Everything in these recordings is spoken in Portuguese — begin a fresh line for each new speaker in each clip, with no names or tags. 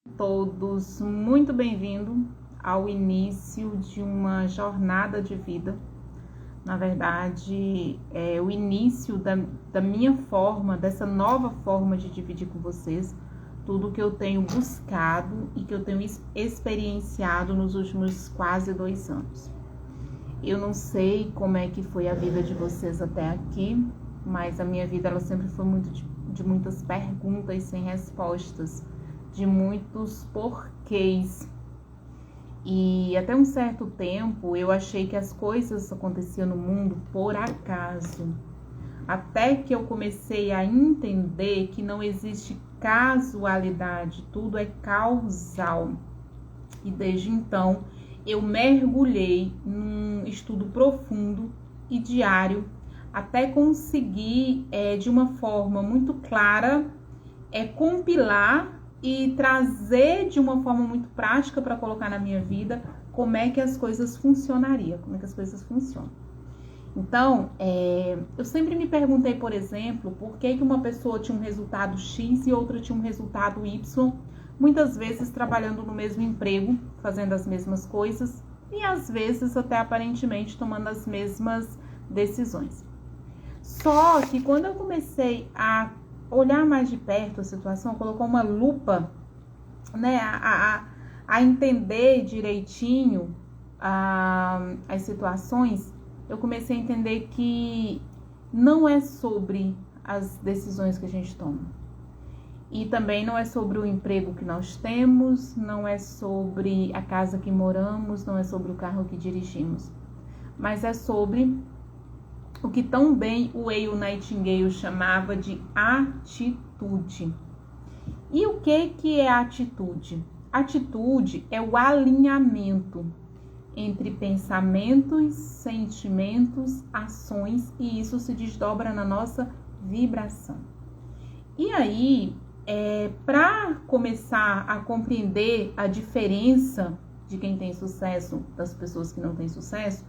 Todos muito bem-vindos ao início de uma jornada de vida. Na verdade, é o início da minha forma, dessa nova forma de dividir com vocês tudo que eu tenho buscado e que eu tenho experienciado nos últimos quase 2 anos. Eu não sei como é que foi a vida de vocês até aqui, mas a minha vida ela sempre foi muito de muitas perguntas sem respostas, de muitos porquês. E até um certo tempo eu achei que as coisas aconteciam no mundo por acaso. Até que eu comecei a entender que não existe casualidade, tudo é causal. E desde então eu mergulhei num estudo profundo e diário até conseguir, de uma forma muito clara, compilar e trazer de uma forma muito prática para colocar na minha vida como é que as coisas funcionariam, como é que as coisas funcionam. Então, eu sempre me perguntei, por exemplo, por que uma pessoa tinha um resultado X e outra tinha um resultado Y, muitas vezes trabalhando no mesmo emprego, fazendo as mesmas coisas e às vezes até aparentemente tomando as mesmas decisões. Só que quando eu comecei a olhar mais de perto a situação, colocar uma lupa, né, a entender direitinho as situações, eu comecei a entender que não é sobre as decisões que a gente toma. E também não é sobre o emprego que nós temos, não é sobre a casa que moramos, não é sobre o carro que dirigimos, mas é sobre o que tão bem o Will Nightingale chamava de atitude. E o que é atitude? Atitude é o alinhamento entre pensamentos, sentimentos, ações, e isso se desdobra na nossa vibração. E aí, para começar a compreender a diferença de quem tem sucesso das pessoas que não têm sucesso,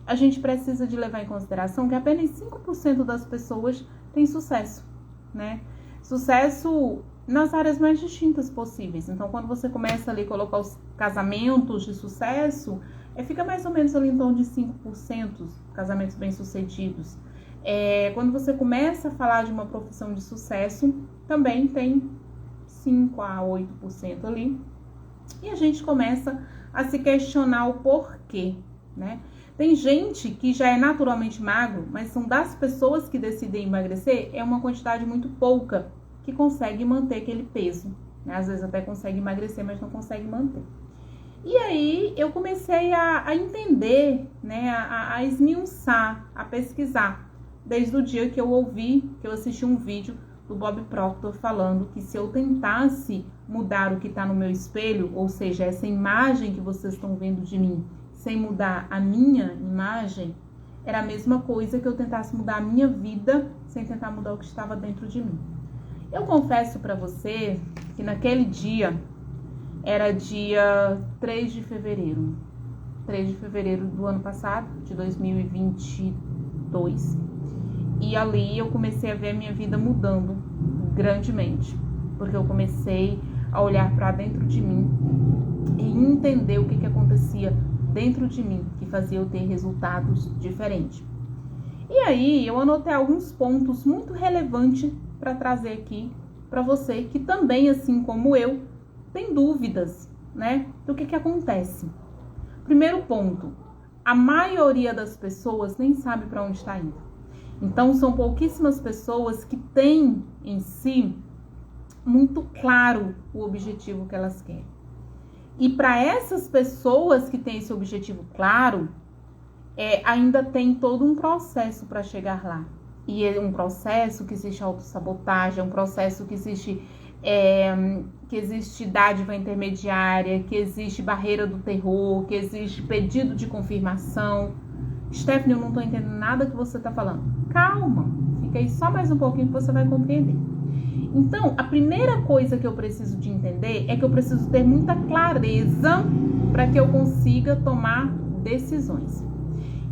a gente precisa de levar em consideração que apenas 5% das pessoas têm sucesso, né? Sucesso nas áreas mais distintas possíveis. Então, quando você começa ali a colocar os casamentos de sucesso, fica mais ou menos ali em torno de 5% casamentos bem-sucedidos. Quando você começa a falar de uma profissão de sucesso, também tem 5 a 8% ali. E a gente começa a se questionar o porquê, né? Tem gente que já é naturalmente magro, mas são das pessoas que decidem emagrecer, é uma quantidade muito pouca que consegue manter aquele peso, né? Às vezes até consegue emagrecer, mas não consegue manter. E aí eu comecei a entender, né, a esmiuçar, a pesquisar, desde o dia que eu assisti um vídeo do Bob Proctor falando que se eu tentasse mudar o que está no meu espelho, ou seja, essa imagem que vocês estão vendo de mim, sem mudar a minha imagem, era a mesma coisa que eu tentasse mudar a minha vida sem tentar mudar o que estava dentro de mim. Eu confesso para você que naquele dia, era dia 3 de fevereiro do ano passado, de 2022, e ali eu comecei a ver a minha vida mudando grandemente, porque eu comecei a olhar para dentro de mim e entender o que acontecia dentro de mim, que fazia eu ter resultados diferentes. E aí eu anotei alguns pontos muito relevantes para trazer aqui para você, que também, assim como eu, tem dúvidas, né, do que acontece. Primeiro ponto, a maioria das pessoas nem sabe para onde está indo. Então, são pouquíssimas pessoas que têm em si muito claro o objetivo que elas querem. E para essas pessoas que têm esse objetivo claro, ainda tem todo um processo para chegar lá. E é um processo que existe autossabotagem, é um processo que existe dádiva intermediária, que existe barreira do terror, que existe pedido de confirmação. Stephanie, eu não estou entendendo nada que você está falando. Calma, fica aí só mais um pouquinho que você vai compreender. Então, a primeira coisa que eu preciso de entender é que eu preciso ter muita clareza para que eu consiga tomar decisões.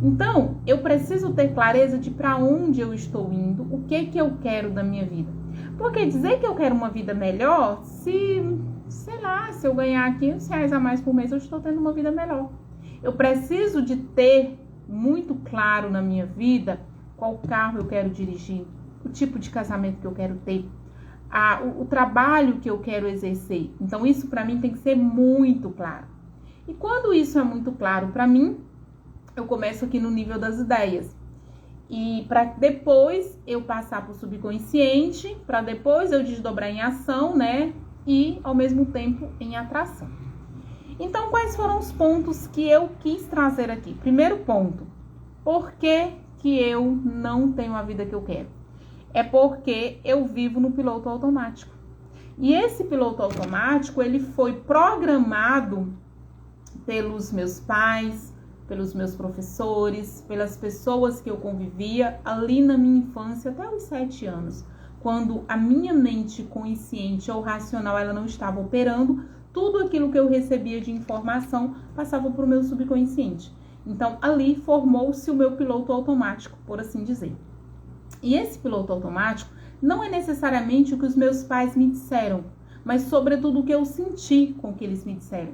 Então, eu preciso ter clareza de para onde eu estou indo, o que eu quero da minha vida. Porque dizer que eu quero uma vida melhor, se se eu ganhar R$500 a mais por mês, eu estou tendo uma vida melhor. Eu preciso de ter muito claro na minha vida qual carro eu quero dirigir, o tipo de casamento que eu quero ter, o trabalho que eu quero exercer. Então, isso para mim tem que ser muito claro. E quando isso é muito claro para mim, eu começo aqui no nível das ideias. E para depois eu passar para o subconsciente, para depois eu desdobrar em ação, né? E ao mesmo tempo em atração. Então, quais foram os pontos que eu quis trazer aqui? Primeiro ponto, por que eu não tenho a vida que eu quero? É porque eu vivo no piloto automático. E esse piloto automático, ele foi programado pelos meus pais, pelos meus professores, pelas pessoas que eu convivia ali na minha infância até os 7 anos. Quando a minha mente consciente ou racional, ela não estava operando, tudo aquilo que eu recebia de informação passava para o meu subconsciente. Então, ali formou-se o meu piloto automático, por assim dizer. E esse piloto automático não é necessariamente o que os meus pais me disseram, mas sobretudo o que eu senti com o que eles me disseram.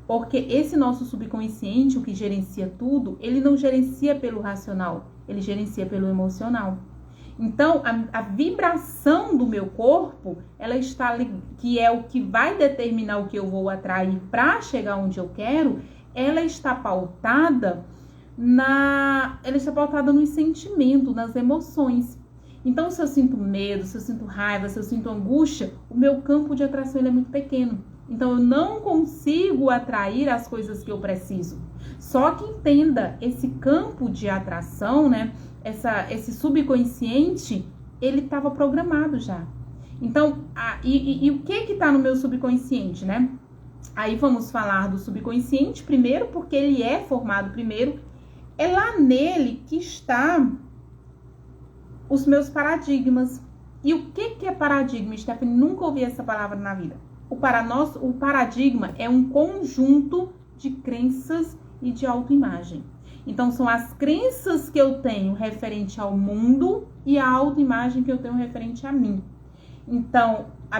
Porque esse nosso subconsciente, o que gerencia tudo, ele não gerencia pelo racional, ele gerencia pelo emocional. Então, a vibração do meu corpo, ela está ali, que é o que vai determinar o que eu vou atrair para chegar onde eu quero, ela está pautada nos sentimentos, nas emoções. Então, se eu sinto medo, se eu sinto raiva, se eu sinto angústia, o meu campo de atração ele é muito pequeno. Então, eu não consigo atrair as coisas que eu preciso. Só que entenda, esse campo de atração, né? Esse subconsciente, ele estava programado já. Então, e o que está no meu subconsciente, né? Aí vamos falar do subconsciente primeiro, porque ele é formado primeiro. É lá nele que está os meus paradigmas. E o que é paradigma, Stephanie? Nunca ouvi essa palavra na vida. O paradigma é um conjunto de crenças e de autoimagem. Então, são as crenças que eu tenho referente ao mundo e a autoimagem que eu tenho referente a mim. Então, a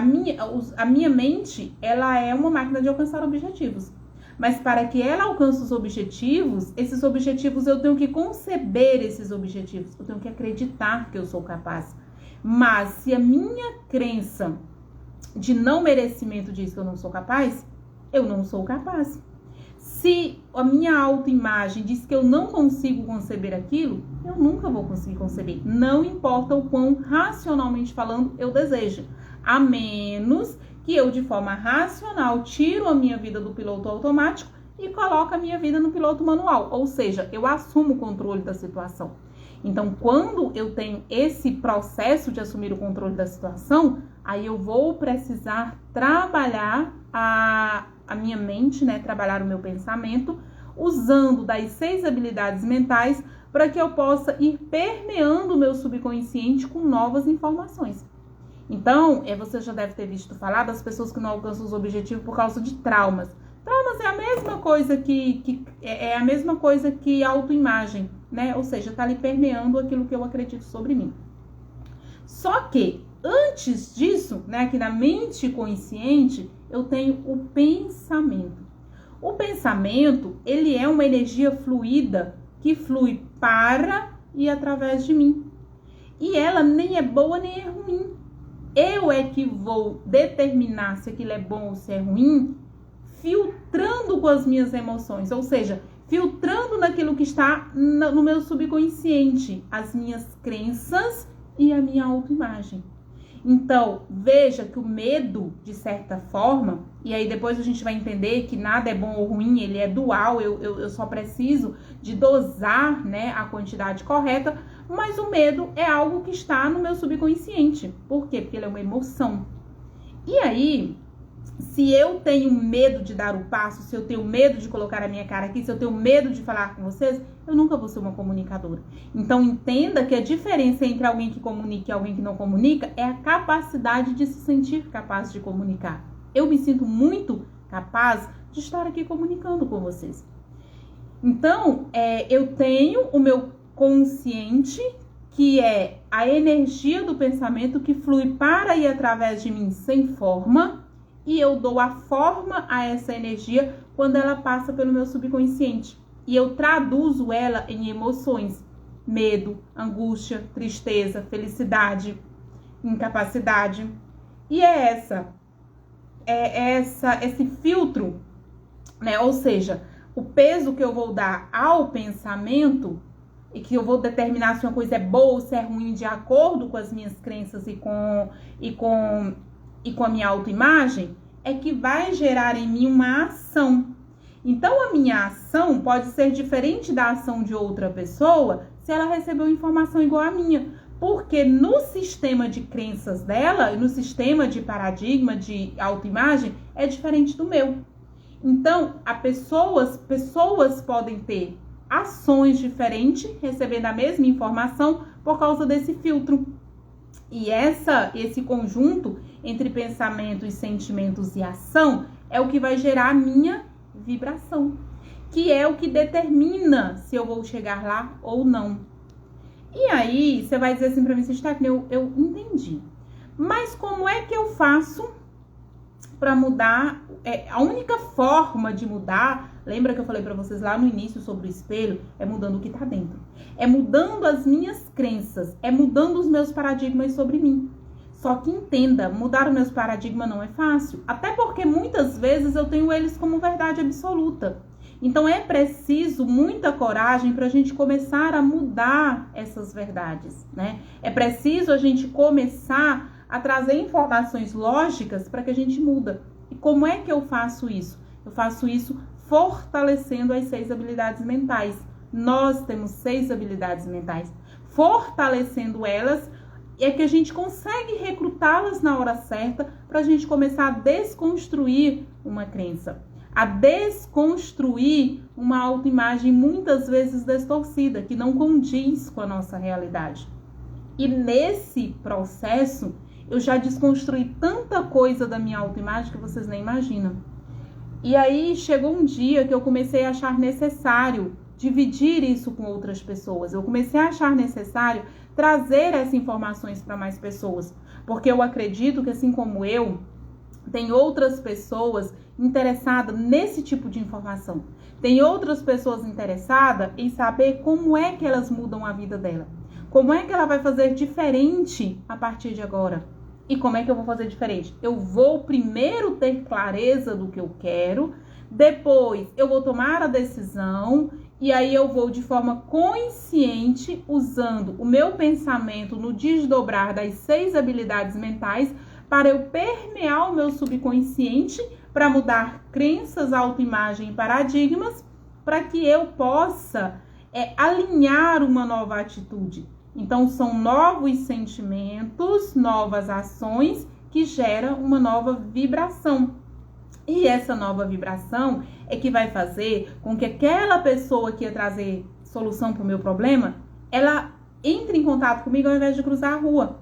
minha mente, ela é uma máquina de alcançar objetivos. Mas para que ela alcance os objetivos, esses objetivos eu tenho que conceber esses objetivos. Eu tenho que acreditar que eu sou capaz. Mas se a minha crença de não merecimento diz que eu não sou capaz, eu não sou capaz. Se a minha autoimagem diz que eu não consigo conceber aquilo, eu nunca vou conseguir conceber. Não importa o quão racionalmente falando eu desejo. A menos que eu, de forma racional, tiro a minha vida do piloto automático e coloco a minha vida no piloto manual. Ou seja, eu assumo o controle da situação. Então, quando eu tenho esse processo de assumir o controle da situação, aí eu vou precisar trabalhar a minha mente, né? Trabalhar o meu pensamento, usando das 6 habilidades mentais para que eu possa ir permeando o meu subconsciente com novas informações. Então, você já deve ter visto falar das pessoas que não alcançam os objetivos por causa de traumas. Traumas é a mesma coisa que autoimagem, né? Ou seja, tá ali permeando aquilo que eu acredito sobre mim. Só que antes disso, né, aqui na mente consciente, eu tenho o pensamento. O pensamento, ele é uma energia fluida que flui para e através de mim. E ela nem é boa nem é ruim. Eu é que vou determinar se aquilo é bom ou se é ruim, filtrando com as minhas emoções, ou seja, filtrando naquilo que está no meu subconsciente, as minhas crenças e a minha autoimagem. Então, veja que o medo, de certa forma, e aí depois a gente vai entender que nada é bom ou ruim, ele é dual, eu só preciso de dosar, né, a quantidade correta, mas o medo é algo que está no meu subconsciente. Por quê? Porque ele é uma emoção. E aí, se eu tenho medo de dar o passo, se eu tenho medo de colocar a minha cara aqui, se eu tenho medo de falar com vocês, eu nunca vou ser uma comunicadora. Então, entenda que a diferença entre alguém que comunica e alguém que não comunica é a capacidade de se sentir capaz de comunicar. Eu me sinto muito capaz de estar aqui comunicando com vocês. Então, eu tenho o meu consciente, que é a energia do pensamento que flui para e através de mim sem forma, e eu dou a forma a essa energia quando ela passa pelo meu subconsciente. E eu traduzo ela em emoções: medo, angústia, tristeza, felicidade, incapacidade. E esse filtro, né? Ou seja, o peso que eu vou dar ao pensamento e que eu vou determinar se uma coisa é boa ou se é ruim de acordo com as minhas crenças e com a minha autoimagem, é que vai gerar em mim uma ação. Então, a minha ação pode ser diferente da ação de outra pessoa se ela recebeu informação igual à minha. Porque no sistema de crenças dela, no sistema de paradigma de autoimagem, é diferente do meu. Então, pessoas podem ter ações diferentes, recebendo a mesma informação por causa desse filtro. E esse conjunto entre pensamentos, sentimentos e ação é o que vai gerar a minha vibração, que é o que determina se eu vou chegar lá ou não. E aí, você vai dizer assim pra mim, Stephanie, eu entendi. Mas como é que eu faço para mudar? A única forma de mudar, lembra que eu falei pra vocês lá no início sobre o espelho, é mudando o que tá dentro. É mudando as minhas crenças, é mudando os meus paradigmas sobre mim. Só que entenda, mudar os meus paradigmas não é fácil. Até porque muitas vezes eu tenho eles como verdade absoluta. Então é preciso muita coragem para a gente começar a mudar essas verdades, né? É preciso a gente começar a trazer informações lógicas para que a gente muda. E como é que eu faço isso? Eu faço isso fortalecendo as 6 habilidades mentais. Nós temos 6 habilidades mentais. Fortalecendo elas é que a gente consegue recrutá-las na hora certa para a gente começar a desconstruir uma crença, a desconstruir uma autoimagem muitas vezes distorcida, que não condiz com a nossa realidade. E nesse processo, eu já desconstruí tanta coisa da minha autoimagem que vocês nem imaginam. E aí chegou um dia que eu comecei a achar necessário dividir isso com outras pessoas. Eu comecei a achar necessário trazer essas informações para mais pessoas, porque eu acredito que, assim como eu, tem outras pessoas interessadas nesse tipo de informação. Tem outras pessoas interessadas em saber como é que elas mudam a vida dela. Como é que ela vai fazer diferente a partir de agora? E como é que eu vou fazer diferente? Eu vou primeiro ter clareza do que eu quero, depois eu vou tomar a decisão e aí eu vou de forma consciente, usando o meu pensamento no desdobrar das 6 habilidades mentais, para eu permear o meu subconsciente, para mudar crenças, autoimagem e paradigmas, para que eu possa alinhar uma nova atitude. Então, são novos sentimentos, novas ações que geram uma nova vibração. E essa nova vibração é que vai fazer com que aquela pessoa que ia trazer solução para o meu problema, ela entre em contato comigo ao invés de cruzar a rua.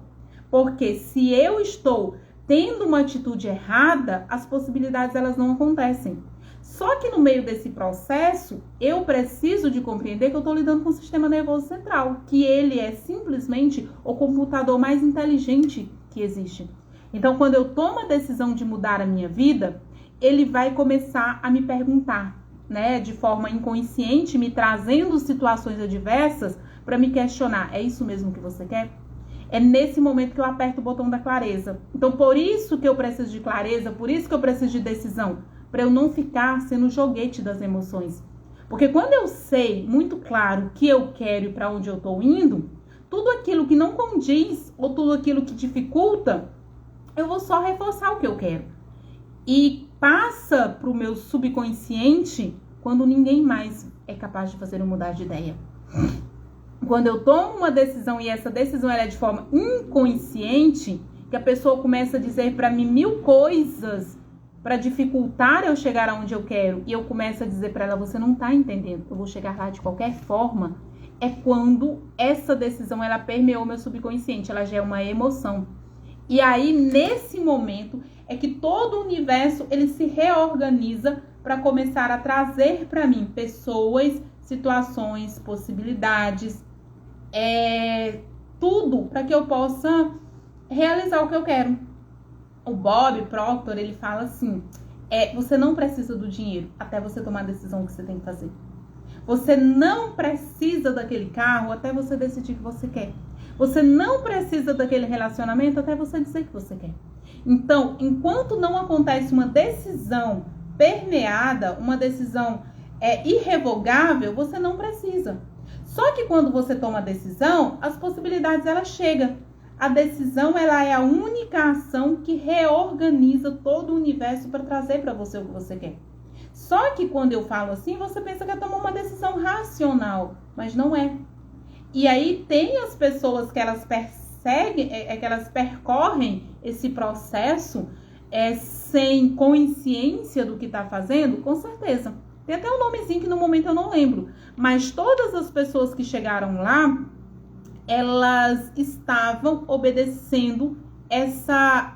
Porque se eu estou tendo uma atitude errada, as possibilidades elas não acontecem. Só que no meio desse processo, eu preciso de compreender que eu estou lidando com o sistema nervoso central, que ele é simplesmente o computador mais inteligente que existe. Então, quando eu tomo a decisão de mudar a minha vida, ele vai começar a me perguntar, né, de forma inconsciente, me trazendo situações adversas para me questionar: é isso mesmo que você quer? É nesse momento que eu aperto o botão da clareza. Então, por isso que eu preciso de clareza, por isso que eu preciso de decisão, para eu não ficar sendo joguete das emoções. Porque quando eu sei muito claro o que eu quero e para onde eu estou indo, tudo aquilo que não condiz ou tudo aquilo que dificulta, eu vou só reforçar o que eu quero. E passa para o meu subconsciente quando ninguém mais é capaz de fazer eu mudar de ideia. Quando eu tomo uma decisão e essa decisão ela é de forma inconsciente, que a pessoa começa a dizer para mim 1000 coisas para dificultar eu chegar aonde eu quero, e eu começo a dizer para ela: você não tá entendendo, eu vou chegar lá de qualquer forma, é quando essa decisão ela permeou meu subconsciente, ela já é uma emoção. E aí, nesse momento, é que todo o universo ele se reorganiza para começar a trazer para mim pessoas, situações, possibilidades, tudo para que eu possa realizar o que eu quero. O Bob Proctor, ele fala assim, você não precisa do dinheiro até você tomar a decisão que você tem que fazer. Você não precisa daquele carro até você decidir que você quer. Você não precisa daquele relacionamento até você dizer que você quer. Então, enquanto não acontece uma decisão permeada, uma decisão irrevogável, você não precisa. Só que quando você toma a decisão, as possibilidades elas chegam. A decisão ela é a única ação que reorganiza todo o universo para trazer para você o que você quer. Só que quando eu falo assim, você pensa que eu tomo uma decisão racional, mas não é. E aí tem as pessoas que elas perseguem, que elas percorrem esse processo sem consciência do que está fazendo, com certeza. Tem até um nomezinho que no momento eu não lembro. Mas todas as pessoas que chegaram lá, elas estavam obedecendo essa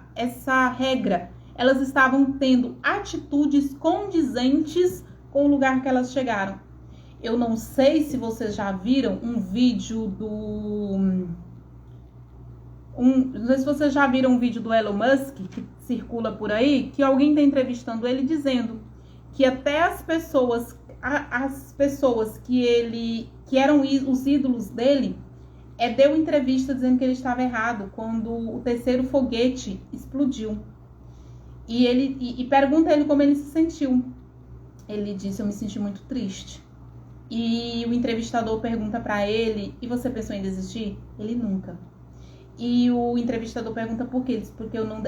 regra. Elas estavam tendo atitudes condizentes com o lugar que elas chegaram. Eu não sei se vocês já viram um vídeo não sei se vocês já viram um vídeo do Elon Musk, que circula por aí, que alguém está entrevistando ele dizendo que até as pessoas que eram os ídolos dele, deu entrevista dizendo que ele estava errado quando o terceiro foguete explodiu. E pergunta ele como ele se sentiu. Ele disse, eu me senti muito triste. E o entrevistador pergunta para ele, e você pensou em desistir? Ele nunca. E o entrevistador pergunta por quê? Ele disse, porque eu não...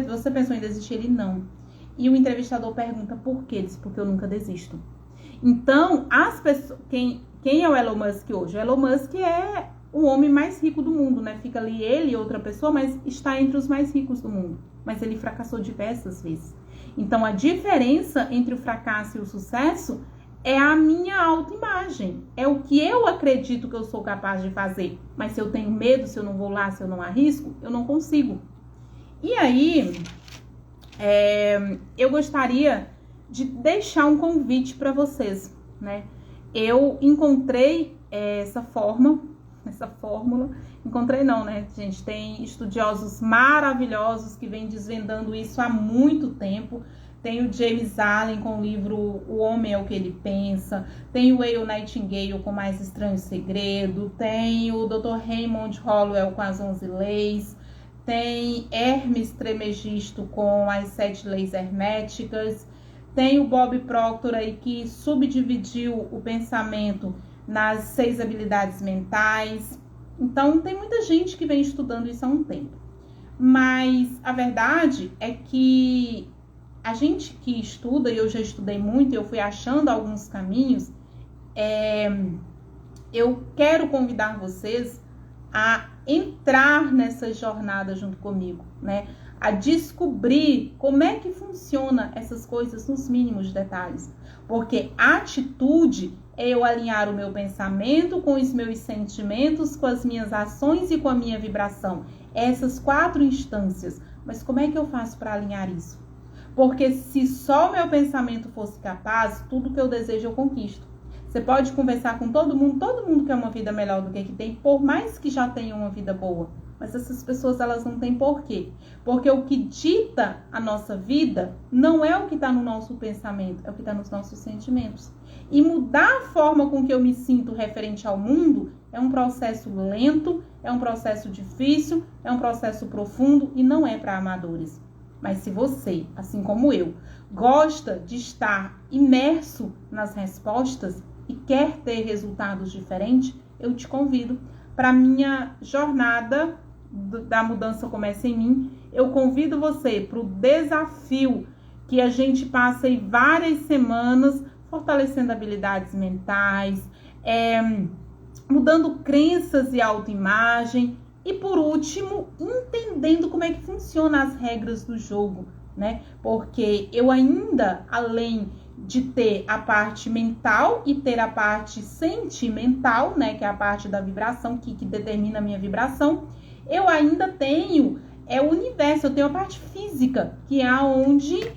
Você pensou em desistir? Ele não. E o entrevistador pergunta por quê? Ele disse, porque eu nunca desisto. Então, as pessoas... Quem é o Elon Musk hoje? O Elon Musk é o homem mais rico do mundo, né? Fica ali ele e outra pessoa, mas está entre os mais ricos do mundo. Mas ele fracassou diversas vezes. Então, a diferença entre o fracasso e o sucesso é a minha autoimagem. É o que eu acredito que eu sou capaz de fazer. Mas se eu tenho medo, se eu não vou lá, se eu não arrisco, eu não consigo. E aí, eu gostaria de deixar um convite para vocês, né? Eu encontrei essa fórmula. Encontrei não, né, gente? Tem estudiosos maravilhosos que vêm desvendando isso há muito tempo. Tem o James Allen com o livro O Homem é o que Ele Pensa. Tem o Will Nightingale com Mais Estranho Segredo. Tem o Dr. Raymond Hollowell com As 11 Leis. Tem Hermes Trismegisto com As 7 Leis Herméticas. Tem o Bob Proctor aí que subdividiu o pensamento nas 6 habilidades mentais. Então, tem muita gente que vem estudando isso há um tempo. Mas a verdade é que a gente que estuda, e eu já estudei muito, eu fui achando alguns caminhos, eu quero convidar vocês a entrar nessa jornada junto comigo, né? A descobrir como é que funciona essas coisas nos mínimos detalhes. Porque a atitude é eu alinhar o meu pensamento com os meus sentimentos, com as minhas ações e com a minha vibração. Essas 4 instâncias. Mas como é que eu faço para alinhar isso? Porque se só o meu pensamento fosse capaz, tudo que eu desejo eu conquisto. Você pode conversar com todo mundo quer uma vida melhor do que tem, por mais que já tenha uma vida boa. Mas essas pessoas, elas não têm porquê. Porque o que dita a nossa vida não é o que está no nosso pensamento, é o que está nos nossos sentimentos. E mudar a forma com que eu me sinto referente ao mundo é um processo lento, é um processo difícil, é um processo profundo e não é para amadores. Mas se você, assim como eu, gosta de estar imerso nas respostas e quer ter resultados diferentes, eu te convido para a minha jornada da mudança começa em mim. Eu convido você para o desafio que a gente passa aí várias semanas fortalecendo habilidades mentais, mudando crenças e autoimagem e, por último, entendendo como é que funcionam as regras do jogo, né? Porque eu ainda, além de ter a parte mental e ter a parte sentimental, né, que é a parte da vibração, que determina a minha vibração, eu ainda tenho o universo, eu tenho a parte física, que é onde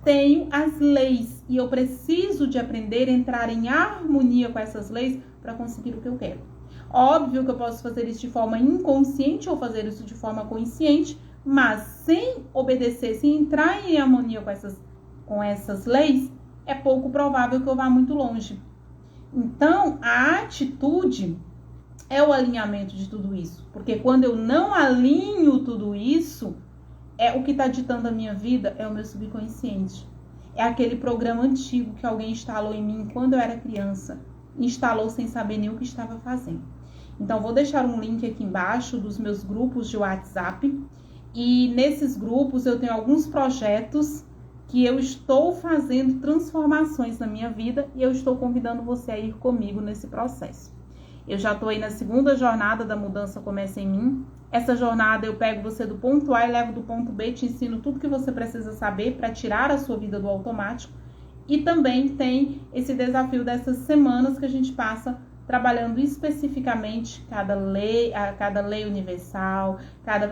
tenho as leis. E eu preciso de aprender a entrar em harmonia com essas leis para conseguir o que eu quero. Óbvio que eu posso fazer isso de forma inconsciente ou fazer isso de forma consciente, mas sem obedecer, sem entrar em harmonia com essas leis, é pouco provável que eu vá muito longe. Então, a atitude é o alinhamento de tudo isso. Porque quando eu não alinho tudo isso, é o que está ditando a minha vida, é o meu subconsciente. É aquele programa antigo que alguém instalou em mim quando eu era criança. Instalou sem saber nem o que estava fazendo. Então, vou deixar um link aqui embaixo dos meus grupos de WhatsApp. E nesses grupos eu tenho alguns projetos que eu estou fazendo transformações na minha vida e eu estou convidando você a ir comigo nesse processo. Eu já estou aí na segunda jornada da Mudança Começa em Mim. Essa jornada eu pego você do ponto A e levo do ponto B, te ensino tudo que você precisa saber para tirar a sua vida do automático. E também tem esse desafio dessas semanas que a gente passa trabalhando especificamente cada lei universal,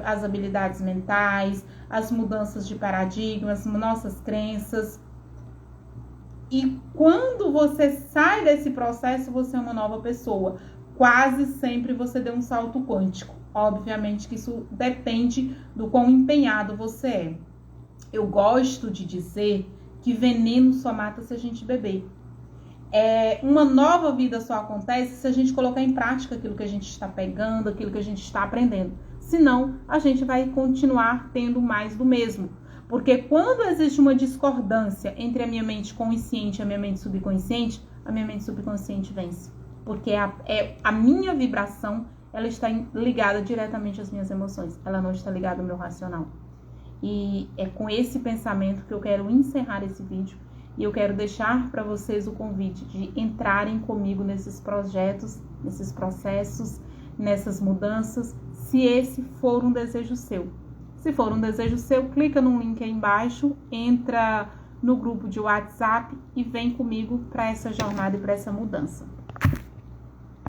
as habilidades mentais, as mudanças de paradigmas, nossas crenças. E quando você sai desse processo, você é uma nova pessoa. Quase sempre você deu um salto quântico. Obviamente que isso depende do quão empenhado você é. Eu gosto de dizer que veneno só mata se a gente beber. Uma nova vida só acontece se a gente colocar em prática aquilo que a gente está pegando, aquilo que a gente está aprendendo. Senão, a gente vai continuar tendo mais do mesmo. Porque quando existe uma discordância entre a minha mente consciente e a minha mente subconsciente vence. Porque a minha vibração, ela está ligada diretamente às minhas emoções. Ela não está ligada ao meu racional. E é com esse pensamento que eu quero encerrar esse vídeo. E eu quero deixar para vocês o convite de entrarem comigo nesses projetos, nesses processos, nessas mudanças, se esse for um desejo seu. Se for um desejo seu, clica no link aí embaixo, entra no grupo de WhatsApp e vem comigo para essa jornada e para essa mudança.